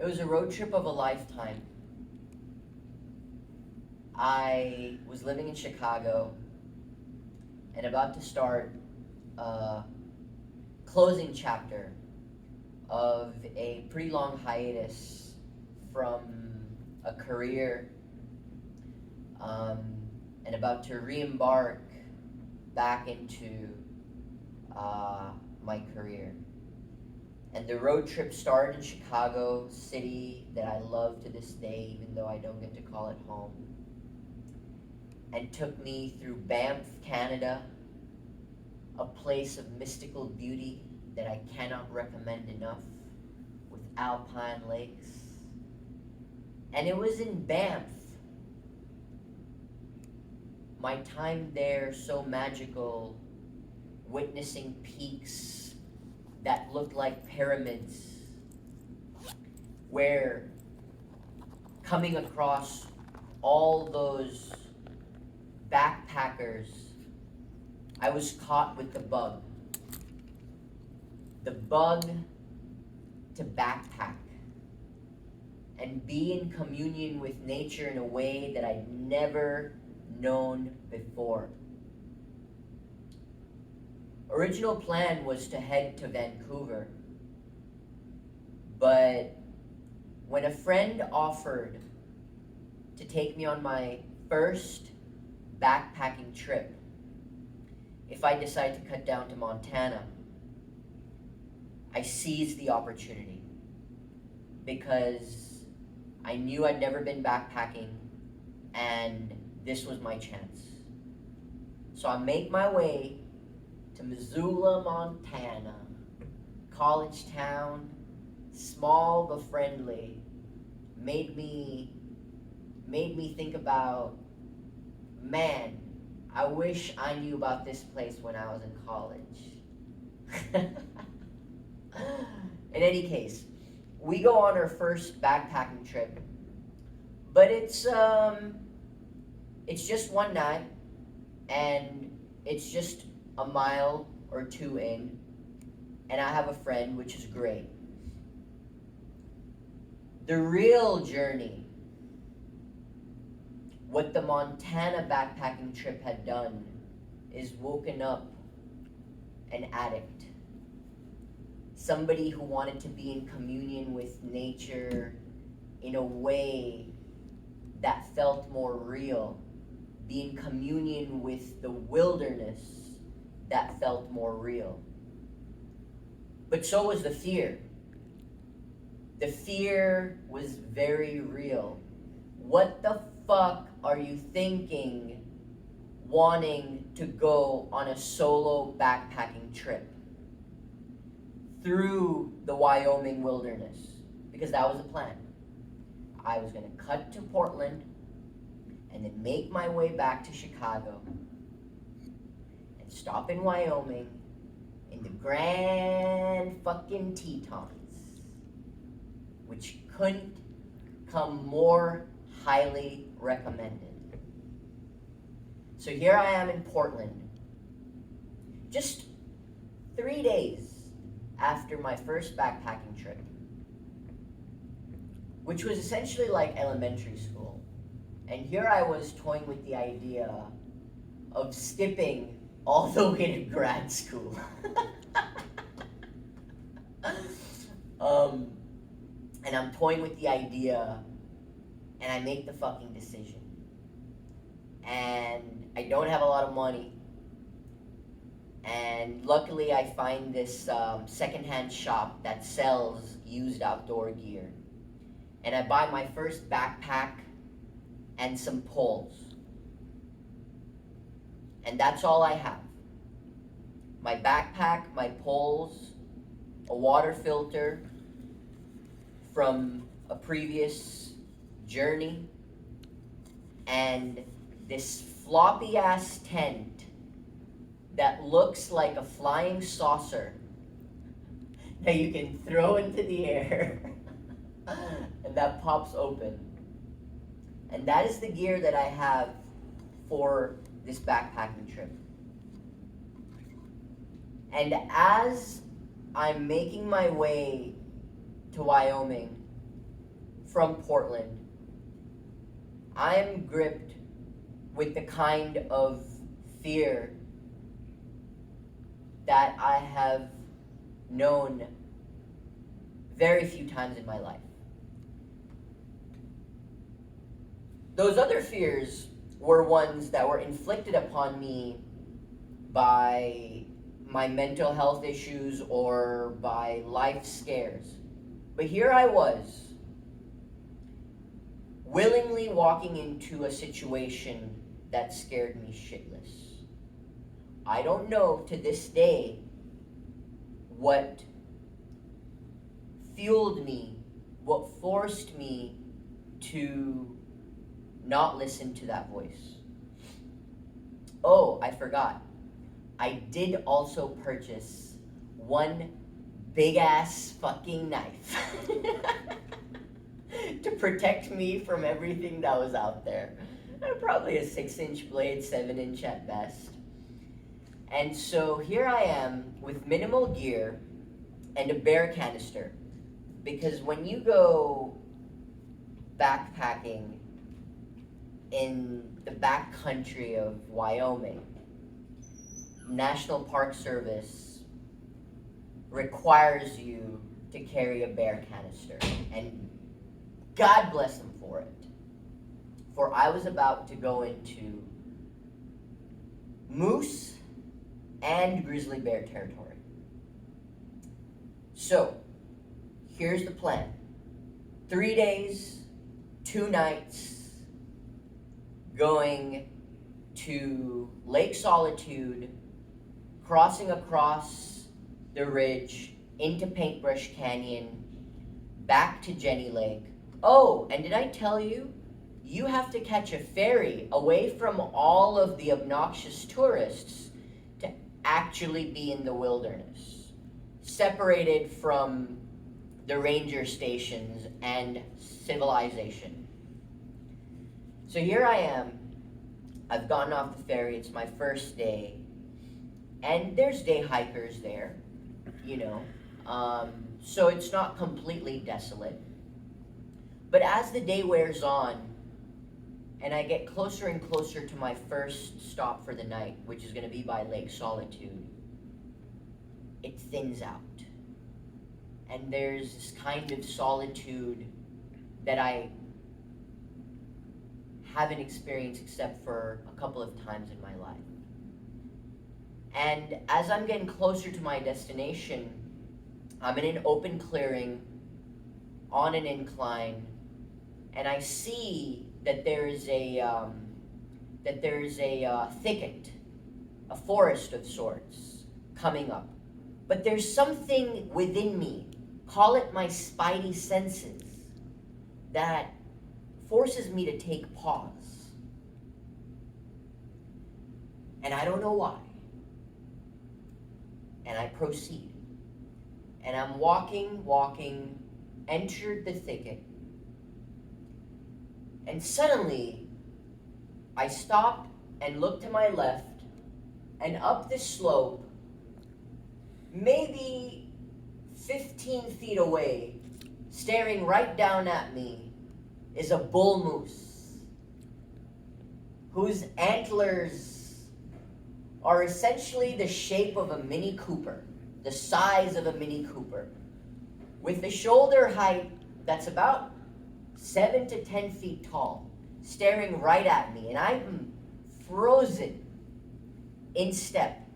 It was a road trip of a lifetime. I was living in Chicago and about to start a closing chapter of a pretty long hiatus from a career, um, and about to re-embark back into my career. And the road trip started in Chicago, city that I love to this day, even though I don't get to call it home. And took me through Banff, Canada, a place of mystical beauty that I cannot recommend enough, with alpine lakes. And it was in Banff, my time there so magical, witnessing peaks that looked like pyramids, where coming across all those backpackers, I was caught with the bug. The bug to backpack and be in communion with nature in a way that I'd never known before. Original plan was to head to Vancouver, but when a friend offered to take me on my first backpacking trip, if I decide to cut down to Montana, I seized the opportunity because I knew I'd never been backpacking and this was my chance. So I make my way to Missoula, Montana, college town, small but friendly, made me think about, man, I wish I knew about this place when I was in college. In any case, we go on our first backpacking trip, but it's just one night, and it's just a mile or two in, and I have a friend, which is great. The real journey, what the Montana backpacking trip had done, is woken up an addict. Somebody who wanted to be in communion with nature in a way that felt more real. Be in communion with the wilderness that felt more real. But so was the fear. The fear was very real. What the fuck are you thinking wanting to go on a solo backpacking trip through the Wyoming wilderness? Because that was the plan. I was going to cut to Portland and then make my way back to Chicago and stop in Wyoming in the Grand fucking Tetons, which couldn't come more highly recommended. So here I am in Portland, just 3 days after my first backpacking trip, which was essentially like elementary school. And here I was toying with the idea of skipping all the way to grad school. And I'm toying with the idea, and I make the fucking decision. And I don't have a lot of money. And luckily I find this secondhand shop that sells used outdoor gear. And I buy my first backpack and some poles. And that's all I have. My backpack, my poles, a water filter from a previous journey, and this floppy ass tent that looks like a flying saucer that you can throw into the air and that pops open. And that is the gear that I have for this backpacking trip. And as I'm making my way to Wyoming, from Portland, I'm gripped with the kind of fear that I have known very few times in my life. Those other fears were ones that were inflicted upon me by my mental health issues or by life scares. But here I was, willingly walking into a situation that scared me shitless. I don't know to this day what fueled me, what forced me to not listen to that voice. Oh, I forgot. I did also purchase one big ass fucking knife to protect me from everything that was out there. Probably a 6-inch blade, 7-inch at best. And so here I am with minimal gear and a bear canister. Because when you go backpacking in the back country of Wyoming, National Park Service requires you to carry a bear canister. And God bless them for it. For I was about to go into moose and grizzly bear territory. So, here's the plan. 3 days, 2 nights, going to Lake Solitude, crossing across the ridge, into Paintbrush Canyon, back to Jenny Lake. Oh, and did I tell you? You have to catch a ferry away from all of the obnoxious tourists to actually be in the wilderness, separated from the ranger stations and civilization. So here I am. I've gotten off the ferry. It's my first day. And there's day hikers there, you know. So it's not completely desolate. But as the day wears on, and I get closer and closer to my first stop for the night, which is going to be by Lake Solitude, it thins out. And there's this kind of solitude that I haven't experienced except for a couple of times in my life. And as I'm getting closer to my destination, I'm in an open clearing on an incline, and I see that there's a thicket, a forest of sorts, coming up. But there's something within me, call it my spidey senses, that forces me to take pause. And I don't know why. And I proceed. And I'm walking, entered the thicket, and suddenly I stopped and looked to my left, and up this slope, maybe 15 feet away, staring right down at me, is a bull moose whose antlers are essentially the shape of a Mini Cooper, the size of a Mini Cooper, with a shoulder height that's about 7 to 10 feet tall, staring right at me, and I'm frozen in step,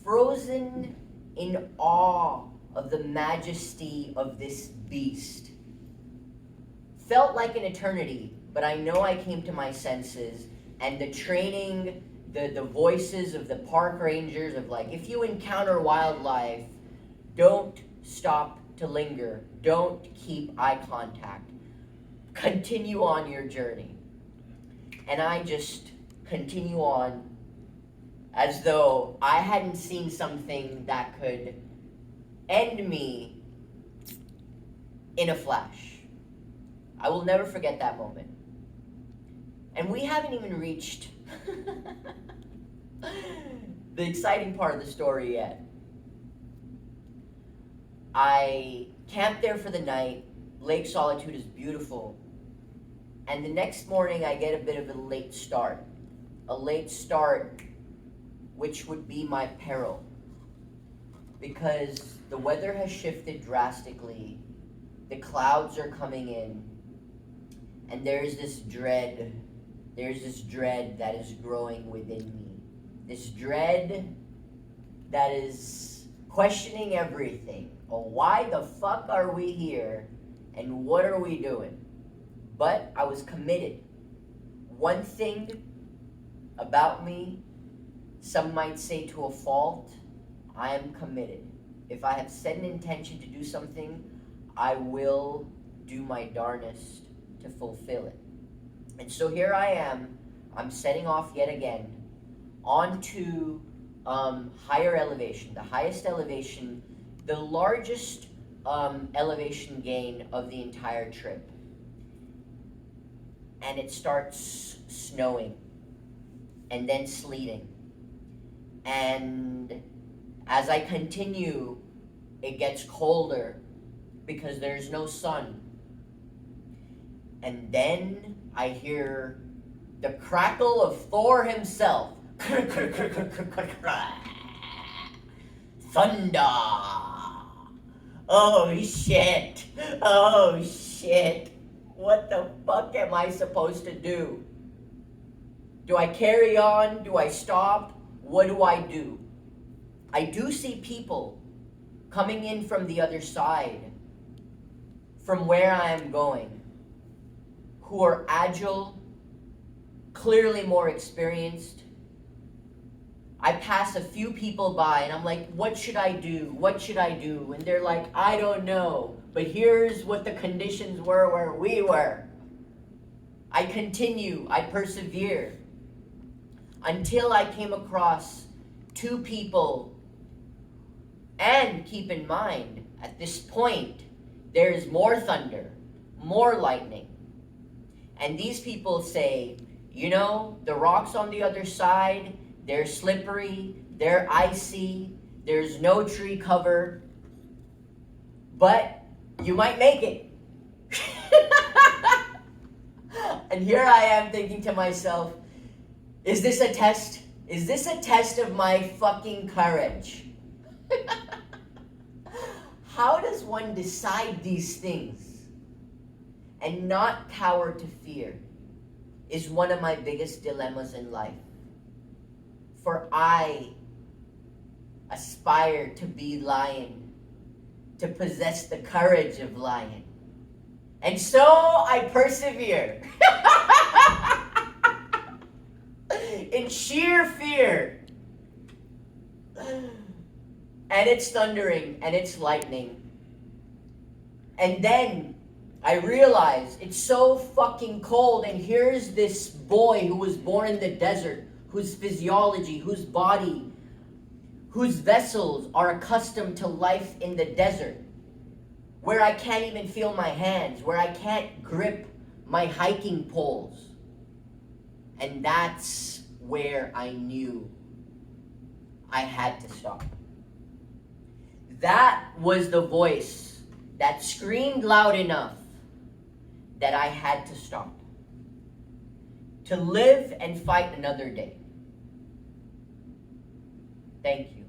frozen in awe of the majesty of this beast. Felt like an eternity, but I know I came to my senses, and the training, the voices of the park rangers of like, if you encounter wildlife, don't stop to linger, don't keep eye contact, continue on your journey. And I just continue on as though I hadn't seen something that could end me in a flash. I will never forget that moment. And we haven't even reached the exciting part of the story yet. I camped there for the night, Lake Solitude is beautiful. And the next morning I get a bit of a late start. A late start, which would be my peril. Because the weather has shifted drastically. The clouds are coming in. And there's this dread that is growing within me. This dread that is questioning everything. Oh, why the fuck are we here? And what are we doing? But I was committed. One thing about me, some might say to a fault, I am committed. If I have set an intention to do something, I will do my darnest to fulfill it. And so here I am, I'm setting off yet again onto higher elevation, the highest elevation, the largest elevation gain of the entire trip. And it starts snowing and then sleeting. And as I continue, it gets colder because there's no sun. And then I hear the crackle of Thor himself. Thunder. Oh shit. Oh shit. What the fuck am I supposed to do? Do I carry on? Do I stop? What do? I do see people coming in from the other side, from where I am going, who are agile, clearly more experienced. I pass a few people by and I'm like, what should I do? What should I do? And they're like, I don't know. But here's what the conditions were where we were. I continue, I persevere, until I came across two people. And keep in mind, at this point, there is more thunder, more lightning. And these people say, you know, the rocks on the other side, they're slippery, they're icy, there's no tree cover, but you might make it. And here I am thinking to myself, is this a test? Is this a test of my fucking courage? How does one decide these things and not cower to fear is one of my biggest dilemmas in life. For I aspire to be lion, to possess the courage of lion. And so I persevere in sheer fear. And it's thundering and it's lightning. And then I realize it's so fucking cold, and here's this boy who was born in the desert, whose physiology, whose body, whose vessels are accustomed to life in the desert, where I can't even feel my hands, where I can't grip my hiking poles. And that's where I knew I had to stop. That was the voice that screamed loud enough that I had to stop, to live and fight another day. Thank you.